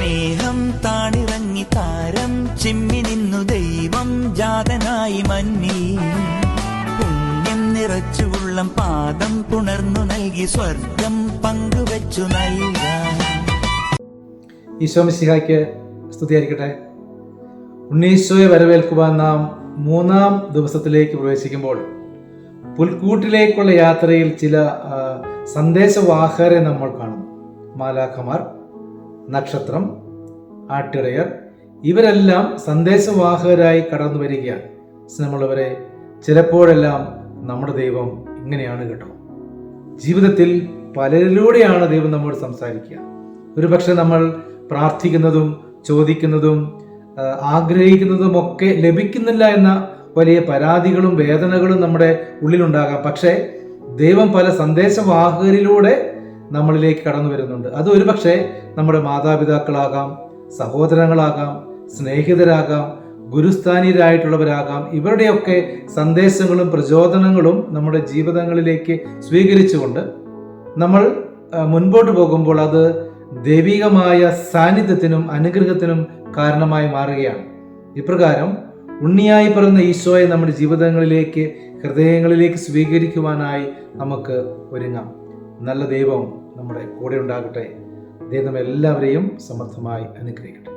സ്നേഹം താണിറങ്ങി താരം ചിമ്മി നിന്നു ദൈവം ജാതനായി മന്നി. പുണ്യം നിറച്ചു ഉള്ളം പാദം പുണർന്നു നൽകി സ്വർഗം പങ്കുവച്ചു നൽകാം. ഈശോ മിശിഹായ്ക്ക് സ്തുതിയായിരിക്കട്ടെ. ഉണ്ണീശോയെ വരവേൽക്കുവാൻ നാം 3-ാം ദിവസത്തിലേക്ക് പ്രവേശിക്കുമ്പോൾ പുൽക്കൂട്ടിലേക്കുള്ള യാത്രയിൽ ചില സന്ദേശവാഹകരെ നമ്മൾ കാണുന്നു. മാലാഖമാർ, നക്ഷത്രം, ആട്ടിടയർ, ഇവരെല്ലാം സന്ദേശവാഹകരായി കടന്നു വരികയാണ്. സ്നേഹമുള്ളവരെ, ചിലപ്പോഴെല്ലാം നമ്മുടെ ദൈവം ഇങ്ങനെയാണ് കേട്ടോ. ജീവിതത്തിൽ പലരിലൂടെയാണ് ദൈവം നമ്മോട് സംസാരിക്കുക. ഒരുപക്ഷെ നമ്മൾ പ്രാർത്ഥിക്കുന്നതും ചോദിക്കുന്നതും ആഗ്രഹിക്കുന്നതും ഒക്കെ ലഭിക്കുന്നില്ല എന്ന വലിയ പരാതികളും വേദനകളും നമ്മുടെ ഉള്ളിലുണ്ടാകാം. പക്ഷേ ദൈവം പല സന്ദേശവാഹകരിലൂടെ നമ്മളിലേക്ക് കടന്നു വരുന്നുണ്ട്. അത് ഒരുപക്ഷെ നമ്മുടെ മാതാപിതാക്കളാകാം, സഹോദരങ്ങളാകാം, സ്നേഹിതരാകാം, ഗുരുസ്ഥാനീയരായിട്ടുള്ളവരാകാം. ഇവരുടെയൊക്കെ സന്ദേശങ്ങളും പ്രചോദനങ്ങളും നമ്മുടെ ജീവിതങ്ങളിലേക്ക് സ്വീകരിച്ചുകൊണ്ട് നമ്മൾ മുൻപോട്ട് പോകുമ്പോൾ അത് ദൈവികമായ സാന്നിധ്യത്തിനും അനുഗ്രഹത്തിനും കാരണമായി മാറുകയാണ്. ഇപ്രകാരം ഉണ്ണിയായി പിറന്ന ഈശോയെ നമ്മുടെ ജീവിതങ്ങളിലേക്ക്, ഹൃദയങ്ങളിലേക്ക് സ്വീകരിക്കുവാനായി നമുക്ക് ഒരുങ്ങാം. നല്ല ദൈവം നമ്മുടെ കൂടെ ഉണ്ടാകട്ടെ. ദൈവം എല്ലാവരെയും സമർത്ഥമായി അനുഗ്രഹിക്കട്ടെ.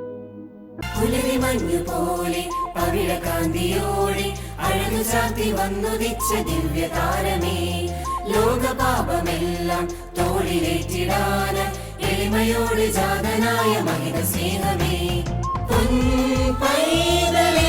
പോലെ പവിഴകാന്തിയോടെ അഴകു ചാർത്തി വന്നുദിച്ച ദിവ്യതാരമേ, ലോകപാപമെല്ലാം തോളിലേറ്റിടാന എളിമയോട് ജാതനായ മഹിത സ്നേഹമേ, പൊൻ പൈതലേ